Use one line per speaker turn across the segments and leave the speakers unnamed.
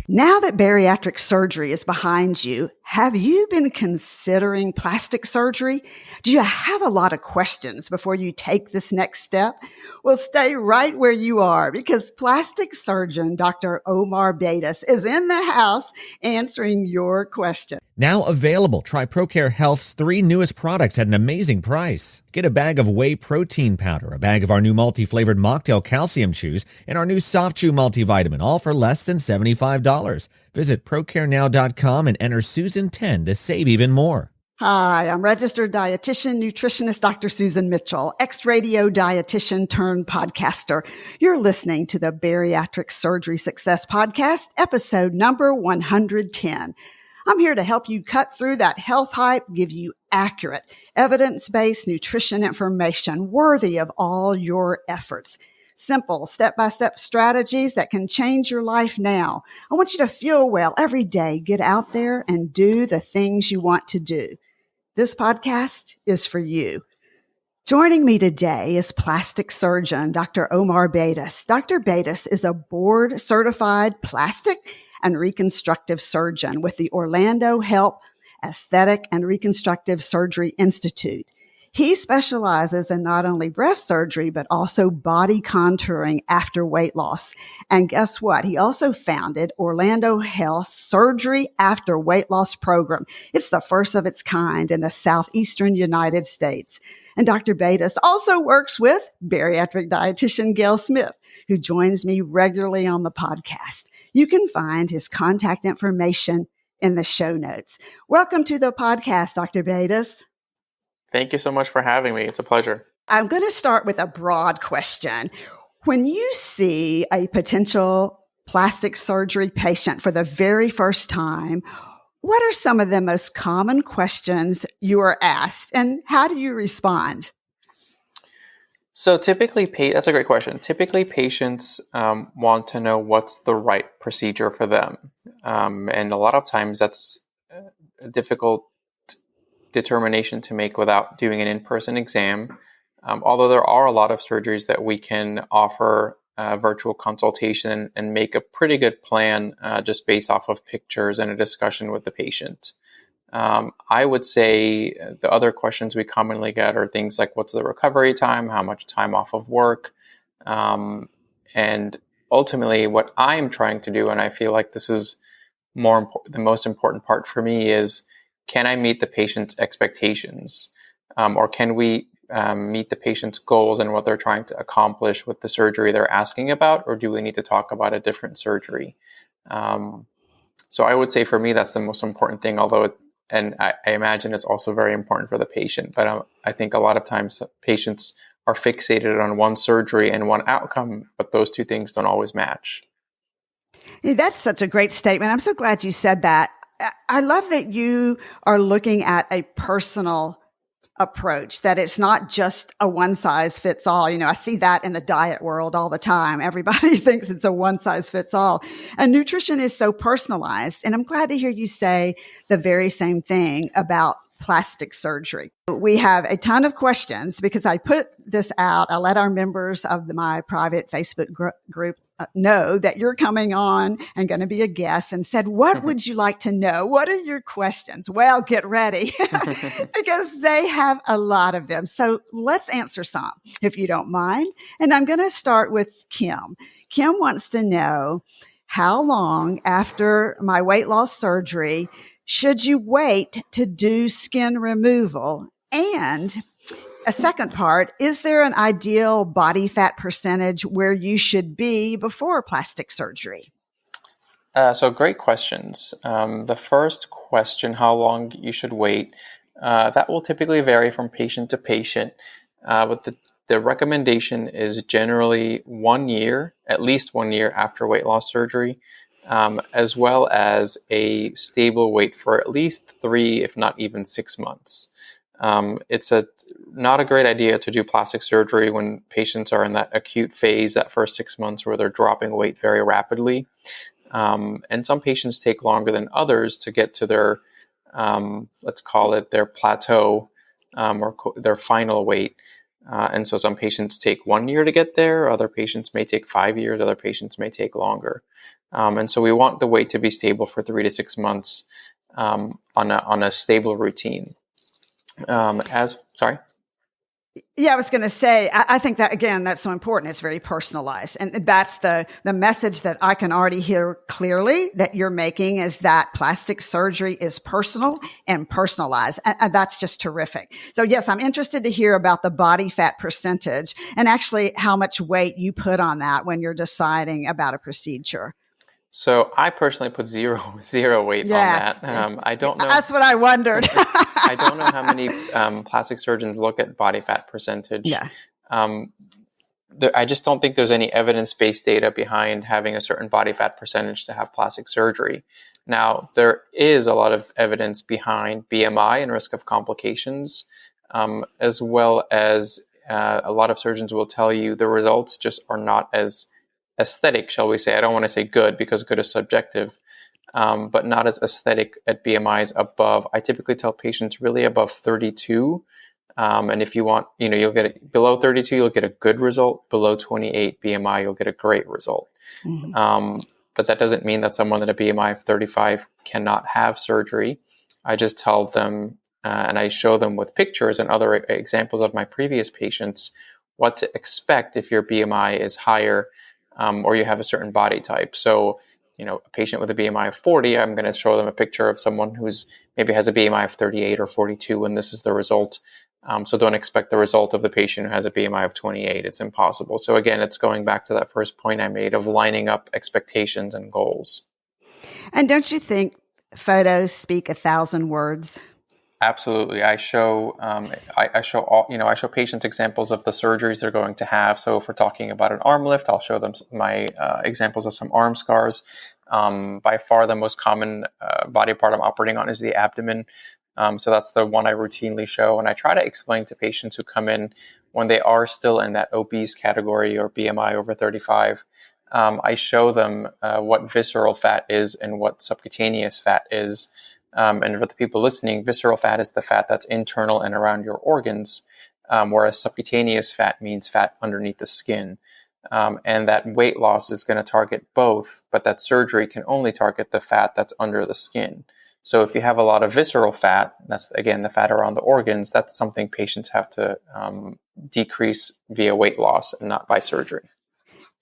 Now that bariatric surgery is behind you, have you been considering plastic surgery? Do you have a lot of questions before you take this next step? Well, stay right where you are because plastic surgeon Dr. Omar Beidas is in the house answering your question.
Now available, try ProCare Health's 3 newest products at an amazing price. Get a bag of whey protein powder, a bag of our new multi-flavored mocktail calcium chews, and our new soft chew multivitamin, all for less than $75. Visit ProCareNow.com and enter Susan10 to save even more.
Hi, I'm registered dietitian, nutritionist Dr. Susan Mitchell, ex-radio dietitian turned podcaster. You're listening to the Bariatric Surgery Success podcast, episode number 110. I'm here to help you cut through that health hype, give you accurate, evidence-based nutrition information worthy of all your efforts. Simple, step-by-step strategies that can change your life now. I want you to feel well every day. Get out there and do the things you want to do. This podcast is for you. Joining me today is plastic surgeon Dr. Omar Beidas. Dr. Beidas is a board-certified plastic and reconstructive surgeon with the Orlando Health Aesthetic and Reconstructive Surgery Institute. He specializes in not only breast surgery, but also body contouring after weight loss. And guess what? He also founded Orlando Health Surgery After Weight Loss Program. It's the first of its kind in the southeastern United States. And Dr. Beidas also works with bariatric dietitian Gail Smith, who joins me regularly on the podcast. You can find his contact information in the show notes. Welcome to the podcast, Dr. Beidas.
Thank you so much for having me. It's a pleasure.
I'm going to start with a broad question. When you see a potential plastic surgery patient for the very first time, what are some of the most common questions you are asked, and how do you respond?
So typically, that's a great question. Typically, patients want to know what's the right procedure for them. And a lot of times that's a difficult determination to make without doing an in-person exam. Although there are a lot of surgeries that we can offer virtual consultation and make a pretty good plan just based off of pictures and a discussion with the patient. I would say the other questions we commonly get are things like what's the recovery time, how much time off of work, and ultimately what I'm trying to do, and I feel like this is the most important part for me, is can I meet the patient's expectations, or can we meet the patient's goals and what they're trying to accomplish with the surgery they're asking about, or do we need to talk about a different surgery? So I would say for me, that's the most important thing, and I imagine it's also very important for the patient. But I think a lot of times patients are fixated on one surgery and one outcome, but those two things don't always match.
That's such a great statement. I'm so glad you said that. I love that you are looking at a personal approach, that it's not just a one size fits all. You know, I see that in the diet world all the time. Everybody thinks it's a one size fits all. And nutrition is so personalized. And I'm glad to hear you say the very same thing about plastic surgery. We have a ton of questions because I put this out. I let our members of my private Facebook group know that you're coming on and going to be a guest, and said, what would you like to know? What are your questions? Well, get ready because they have a lot of them. So let's answer some, if you don't mind. And I'm going to start with Kim. Kim wants to know, how long after my weight loss surgery should you wait to do skin removal? And a second part, is there an ideal body fat percentage where you should be before plastic surgery?
So great questions. The first question, how long you should wait, that will typically vary from patient to patient. But the recommendation is generally 1 year, at least 1 year after weight loss surgery, as well as a stable weight for at least 3, if not even 6 months. It's not a great idea to do plastic surgery when patients are in that acute phase, that first 6 months where they're dropping weight very rapidly. And some patients take longer than others to get to their, let's call it their plateau, or their final weight. And so some patients take 1 year to get there. Other patients may take 5 years. Other patients may take longer. And so we want the weight to be stable for 3 to 6 months on a stable routine. Sorry.
Yeah, I was going to say, I think that, again, that's so important. It's very personalized. And that's the message that I can already hear clearly that you're making, is that plastic surgery is personal and personalized. And that's just terrific. So yes, I'm interested to hear about the body fat percentage and actually how much weight you put on that when you're deciding about a procedure.
So I personally put zero weight on that. I don't know.
That's what I wondered.
I don't know how many plastic surgeons look at body fat percentage.
Yeah.
I just don't think there's any evidence-based data behind having a certain body fat percentage to have plastic surgery. Now, there is a lot of evidence behind BMI and risk of complications, as well as a lot of surgeons will tell you the results just are not as aesthetic, shall we say. I don't want to say good because good is subjective, but not as aesthetic at BMIs above. I typically tell patients really above 32. And if you want, you'll get it below 32, you'll get a good result. Below 28 BMI, you'll get a great result. Mm-hmm. But that doesn't mean that someone at a BMI of 35 cannot have surgery. I just tell them, and I show them with pictures and other examples of my previous patients, what to expect if your BMI is higher, or you have a certain body type. So, a patient with a BMI of 40, I'm going to show them a picture of someone who's maybe has a BMI of 38 or 42, and this is the result. So don't expect the result of the patient who has a BMI of 28. It's impossible. So again, it's going back to that first point I made of lining up expectations and goals.
And don't you think photos speak 1,000 words?
Absolutely. I show I show patients examples of the surgeries they're going to have. So if we're talking about an arm lift, I'll show them my examples of some arm scars. By far the most common body part I'm operating on is the abdomen. So that's the one I routinely show. And I try to explain to patients who come in when they are still in that obese category or BMI over 35. I show them what visceral fat is and what subcutaneous fat is. And for the people listening, visceral fat is the fat that's internal and around your organs, whereas subcutaneous fat means fat underneath the skin. And that weight loss is going to target both, but that surgery can only target the fat that's under the skin. So if you have a lot of visceral fat, that's, again, the fat around the organs, that's something patients have to decrease via weight loss and not by surgery.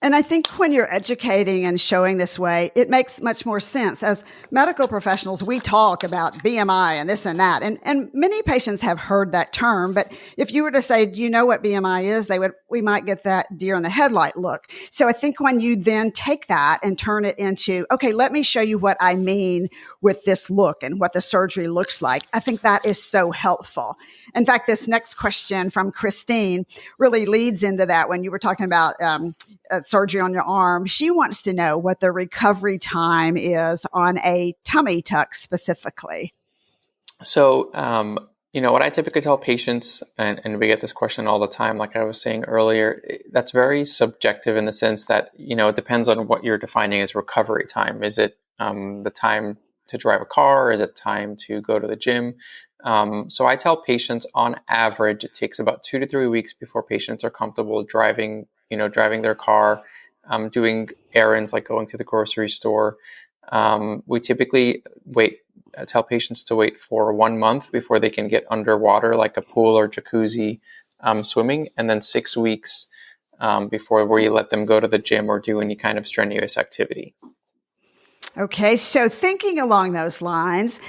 And I think when you're educating and showing this way, it makes much more sense. As medical professionals, we talk about BMI and this and that. And many patients have heard that term. But if you were to say, do you know what BMI is? We might get that deer in the headlight look. So I think when you then take that and turn it into, okay, let me show you what I mean with this look and what the surgery looks like, I think that is so helpful. In fact, this next question from Christine really leads into that when you were talking about surgery on your arm. She wants to know what the recovery time is on a tummy tuck specifically.
So, what I typically tell patients, and we get this question all the time, like I was saying earlier, that's very subjective in the sense that, it depends on what you're defining as recovery time. Is it the time to drive a car? Is it time to go to the gym? So I tell patients on average, it takes about 2 to 3 weeks before patients are comfortable driving their car, doing errands like going to the grocery store. We typically tell patients to wait for 1 month before they can get underwater, like a pool or jacuzzi, swimming, and then 6 weeks before where you let them go to the gym or do any kind of strenuous activity.
Okay, so thinking along those lines,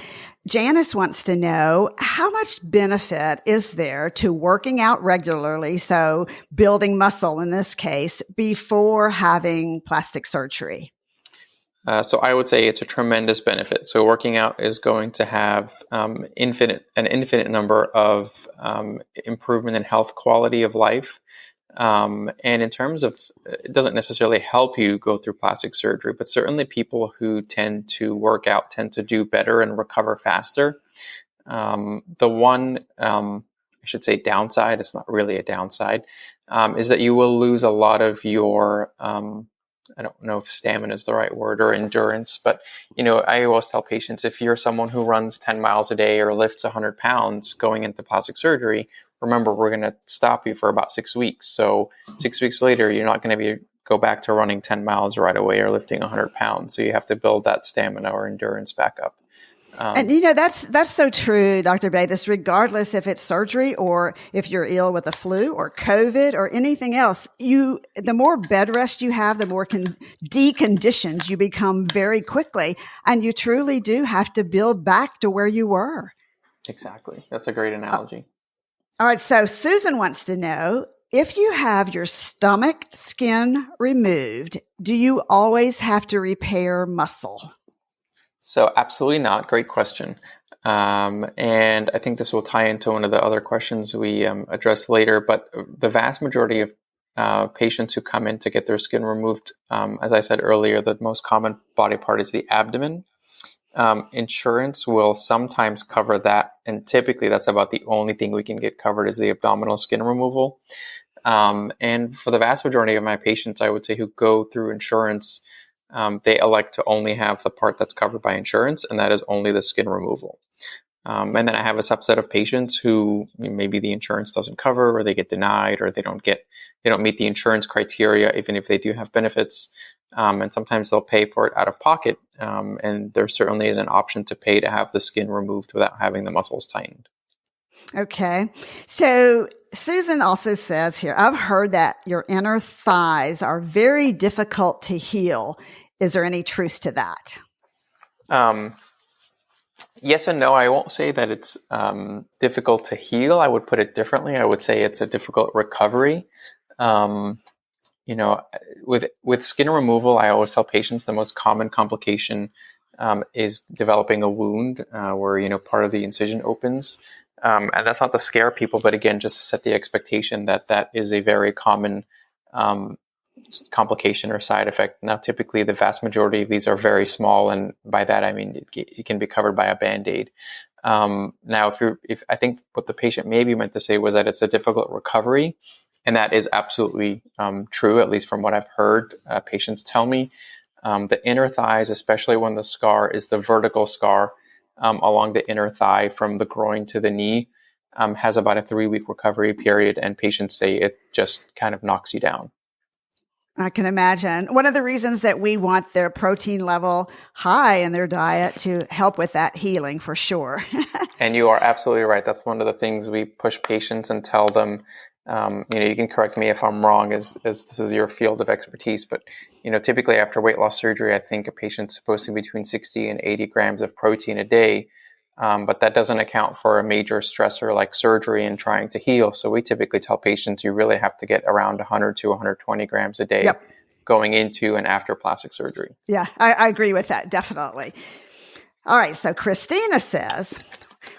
Janice wants to know how much benefit is there to working out regularly, so building muscle in this case, before having plastic surgery?
So I would say it's a tremendous benefit. So working out is going to have an infinite number of improvement in health quality of life. And in terms of, it doesn't necessarily help you go through plastic surgery, but certainly people who tend to work out tend to do better and recover faster. The one, I should say downside, it's not really a downside, is that you will lose a lot of your, I don't know if stamina is the right word or endurance, but, I always tell patients, if you're someone who runs 10 miles a day or lifts 100 pounds going into plastic surgery, remember, we're going to stop you for about 6 weeks. So 6 weeks later, you're not going to go back to running 10 miles right away or lifting 100 pounds. So you have to build that stamina or endurance back up.
And that's so true, Dr. Beidas, regardless if it's surgery or if you're ill with the flu or COVID or anything else, the more bed rest you have, the more deconditioned you become very quickly. And you truly do have to build back to where you were.
Exactly. That's a great analogy.
All right. So Susan wants to know, if you have your stomach skin removed, do you always have to repair muscle?
So absolutely not. Great question. And I think this will tie into one of the other questions we address later. But the vast majority of patients who come in to get their skin removed, as I said earlier, the most common body part is the abdomen. Insurance will sometimes cover that. And typically that's about the only thing we can get covered is the abdominal skin removal. And for the vast majority of my patients, I would say, who go through insurance, they elect to only have the part that's covered by insurance, and that is only the skin removal. And then I have a subset of patients who maybe the insurance doesn't cover, or they get denied, or they don't meet the insurance criteria, even if they do have benefits. And sometimes they'll pay for it out of pocket. And there certainly is an option to pay to have the skin removed without having the muscles tightened.
Okay. So Susan also says here, I've heard that your inner thighs are very difficult to heal. Is there any truth to that?
Yes and no. I won't say that it's difficult to heal. I would put it differently. I would say it's a difficult recovery. With skin removal, I always tell patients the most common complication is developing a wound where, part of the incision opens. And that's not to scare people, but again, just to set the expectation that is a very common complication or side effect. Now, typically, the vast majority of these are very small, and by that I mean it can be covered by a Band-Aid. Now, if I think what the patient maybe meant to say was that it's a difficult recovery, and that is absolutely true, at least from what I've heard patients tell me. The inner thighs, especially when the scar is the vertical scar, along the inner thigh from the groin to the knee, has about a 3-week recovery period, and patients say it just kind of knocks you down.
I can imagine. One of the reasons that we want their protein level high in their diet to help with that healing, for sure.
And you are absolutely right. That's one of the things we push patients and tell them. You can correct me if I'm wrong, as this is your field of expertise, but typically after weight loss surgery, I think a patient's supposed to be between 60 and 80 grams of protein a day, but that doesn't account for a major stressor like surgery and trying to heal. So we typically tell patients you really have to get around 100 to 120 grams a day. Yep. Going into and after plastic surgery.
Yeah, I agree with that, definitely. All right, so Christina says,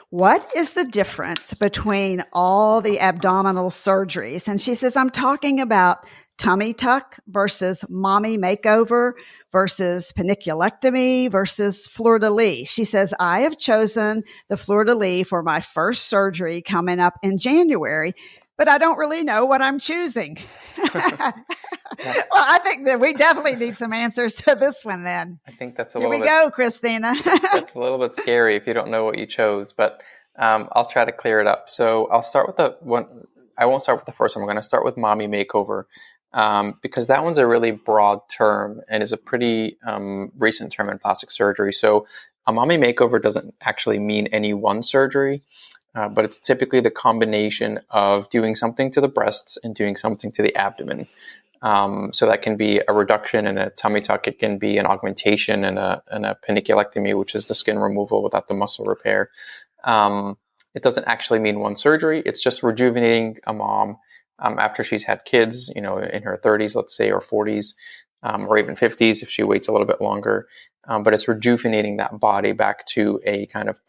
what is the difference between all the abdominal surgeries? And she says, I'm talking about tummy tuck versus mommy makeover versus paniculectomy versus fleur-de-lis. She says, I have chosen the fleur-de-lis for my first surgery coming up in January, but I don't really know what I'm choosing. Well, I think that we definitely need some answers to this one then.
I think that's a little bit...
Here we go, Christina.
That's a little bit scary if you don't know what you chose, but I'll try to clear it up. So I'll start with the one. I won't start with the first one. We're going to start with mommy makeover because that one's a really broad term and is a pretty recent term in plastic surgery. So a mommy makeover doesn't actually mean any one surgery. But it's typically the combination of doing something to the breasts and doing something to the abdomen. So that can be a reduction and a tummy tuck. It can be an augmentation and a paniculectomy, which is the skin removal without the muscle repair. It doesn't actually mean one surgery. It's just rejuvenating a mom after she's had kids, in her 30s, let's say, or 40s, or even 50s if she waits a little bit longer. But it's rejuvenating that body back to a kind of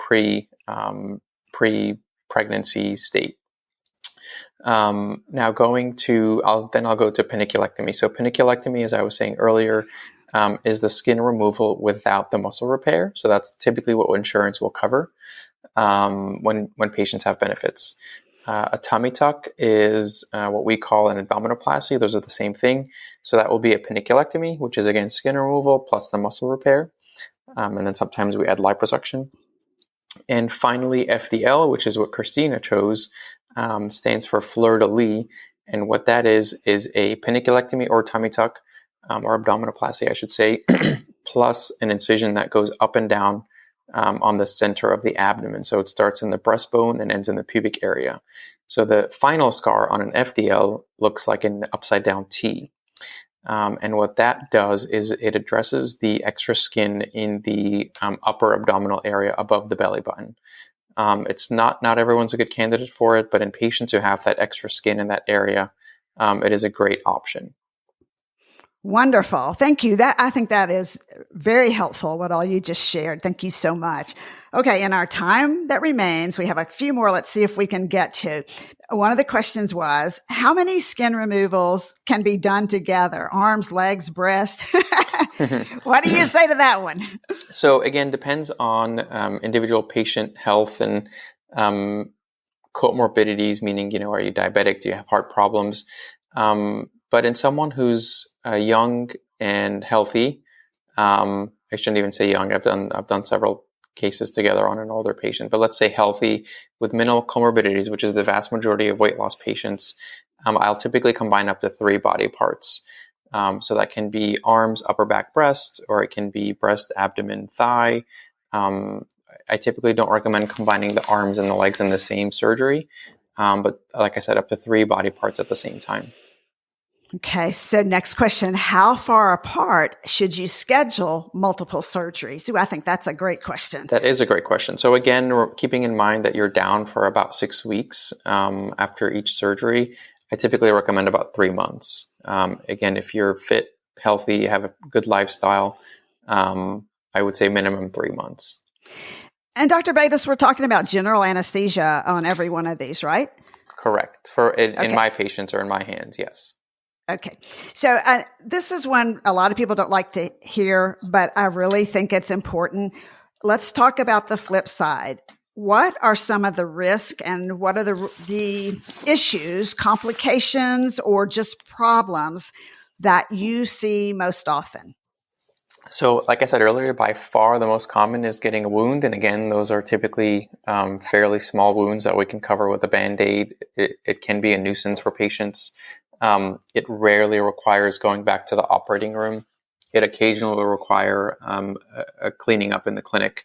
pre-pregnancy state. Now I'll go to paniculectomy. So paniculectomy, as I was saying earlier, is the skin removal without the muscle repair. So that's typically what insurance will cover when patients have benefits. A tummy tuck is what we call an abdominoplasty. Those are the same thing. So that will be a paniculectomy, which is again skin removal plus the muscle repair. And then sometimes we add liposuction. And finally, FDL, which is what Christina chose, stands for fleur-de-lis. And what that is a paniculectomy or tummy tuck, or abdominoplasty, I should say, plus an incision that goes up and down on the center of the abdomen. So it starts in the breastbone and ends in the pubic area. So the final scar on an FDL looks like an upside down T. And what that does is it addresses the extra skin in the upper abdominal area above the belly button. It's not everyone's a good candidate for it, but in patients who have that extra skin in that area, it is a great option.
Wonderful. Thank you. I think that is very helpful, what all you just shared. Thank you so much. Okay. In our time that remains, we have a few more. Let's see if we can get to. One of the questions was, how many skin removals can be done together? Arms, legs, breast? What do you say to that one?
So again, depends on individual patient health and comorbidities, meaning, are you diabetic? Do you have heart problems? But in someone who's young and healthy, I shouldn't even say young. I've done several cases together on an older patient, but let's say healthy with minimal comorbidities, which is the vast majority of weight loss patients. I'll typically combine up to 3 body parts. So that can be arms, upper back, breast, or it can be breast, abdomen, thigh. I typically don't recommend combining the arms and the legs in the same surgery. But like I said, up to 3 body parts at the same time.
Okay. So next question, how far apart should you schedule multiple surgeries? Ooh, I think that's a great question.
That is a great question. So again, we're keeping in mind that you're down for about 6 weeks after each surgery. I typically recommend about 3 months. Again, if you're fit, healthy, you have a good lifestyle, I would say minimum 3 months.
And Dr. Beidas, we're talking about general anesthesia on every one of these, right?
Correct. In my patients or in my hands, yes.
Okay. So this is one a lot of people don't like to hear, but I really think it's important. Let's talk about the flip side. What are some of the risks and what are the issues, complications, or just problems that you see most often?
So like I said earlier, by far the most common is getting a wound. And again, those are typically fairly small wounds that we can cover with a Band-Aid. It can be a nuisance for patients. It rarely requires going back to the operating room. It occasionally will require a cleaning up in the clinic.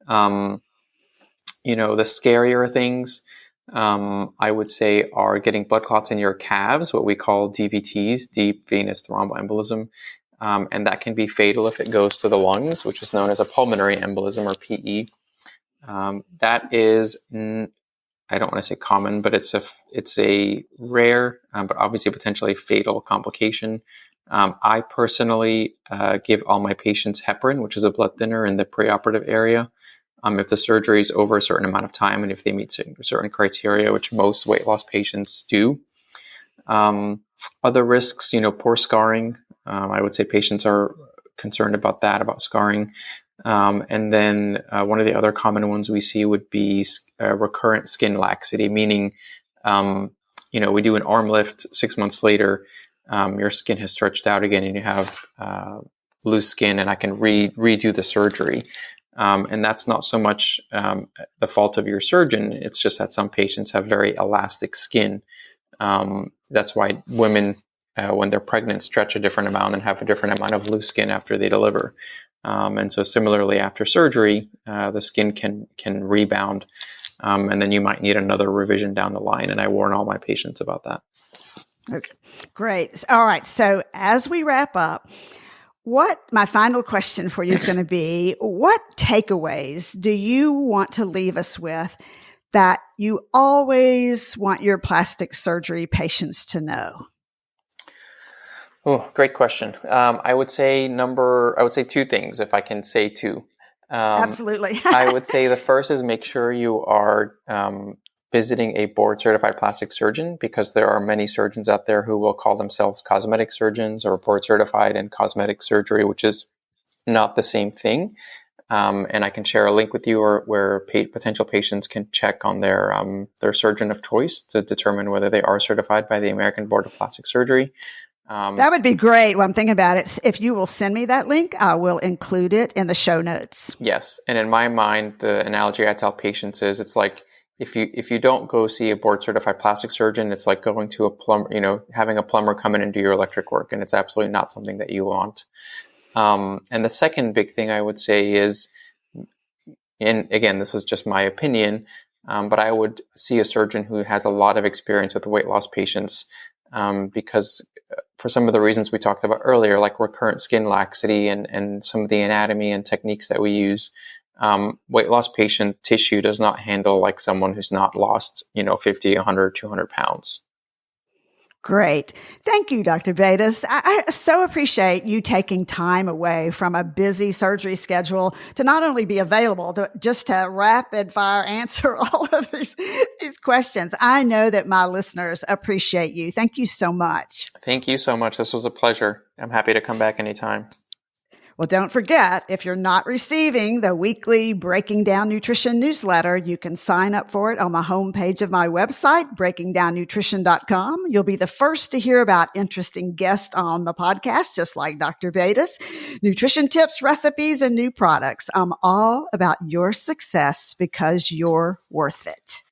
The scarier things, I would say, are getting blood clots in your calves, what we call DVTs, deep venous thromboembolism. And that can be fatal if it goes to the lungs, which is known as a pulmonary embolism or PE. That is, I don't want to say common, but it's a rare, but obviously potentially fatal complication. I personally give all my patients heparin, which is a blood thinner in the preoperative area. If the surgery is over a certain amount of time and if they meet certain criteria, which most weight loss patients do. Other risks, poor scarring. I would say patients are concerned about that, about scarring. And then one of the other common ones we see would be recurrent skin laxity, meaning, we do an arm lift 6 months later, your skin has stretched out again and you have loose skin and I can redo the surgery. And that's not so much the fault of your surgeon. It's just that some patients have very elastic skin. That's why women, when they're pregnant, stretch a different amount and have a different amount of loose skin after they deliver. And so similarly, after surgery, the skin can rebound. And then you might need another revision down the line. And I warn all my patients about that.
Okay, great. All right. So as we wrap up, my final question for you is going to be, what takeaways do you want to leave us with that you always want your plastic surgery patients to know?
Oh, great question. I would say 2 things, if I can say 2.
Absolutely.
I would say the first is make sure you are visiting a board-certified plastic surgeon, because there are many surgeons out there who will call themselves cosmetic surgeons or board-certified in cosmetic surgery, which is not the same thing. And I can share a link with you where potential patients can check on their surgeon of choice to determine whether they are certified by the American Board of Plastic Surgery.
That would be great. Well, I'm thinking about it. If you will send me that link, I will include it in the show notes.
Yes. And in my mind, the analogy I tell patients is it's like if you don't go see a board certified plastic surgeon, it's like going to a plumber, having a plumber come in and do your electric work, and it's absolutely not something that you want. And the second big thing I would say is, and again, this is just my opinion, but I would see a surgeon who has a lot of experience with weight loss patients, because for some of the reasons we talked about earlier, like recurrent skin laxity and some of the anatomy and techniques that we use, weight loss patient tissue does not handle like someone who's not lost, 50, 100, 200 pounds.
Great. Thank you, Dr. Beidas. I so appreciate you taking time away from a busy surgery schedule to not only be available, just to rapid fire answer all of these questions. I know that my listeners appreciate you. Thank you so much.
Thank you so much. This was a pleasure. I'm happy to come back anytime.
Well, don't forget, if you're not receiving the weekly Breaking Down Nutrition newsletter, you can sign up for it on the homepage of my website, breakingdownnutrition.com. You'll be the first to hear about interesting guests on the podcast, just like Dr. Beidas, nutrition tips, recipes, and new products. I'm all about your success because you're worth it.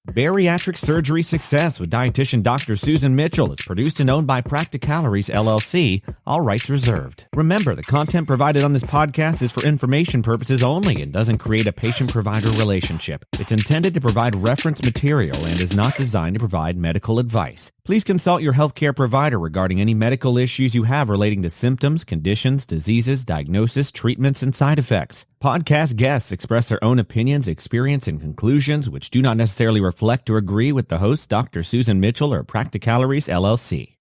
Bariatric Surgery Success with dietitian Dr. Susan Mitchell is produced and owned by Practicalories, LLC, all rights reserved. Remember, the content provided on this podcast is for information purposes only and doesn't create a patient-provider relationship. It's intended to provide reference material and is not designed to provide medical advice. Please consult your healthcare provider regarding any medical issues you have relating to symptoms, conditions, diseases, diagnosis, treatments, and side effects. Podcast guests express their own opinions, experience, and conclusions which do not necessarily reflect or agree with the host, Dr. Susan Mitchell or Practicalories, LLC.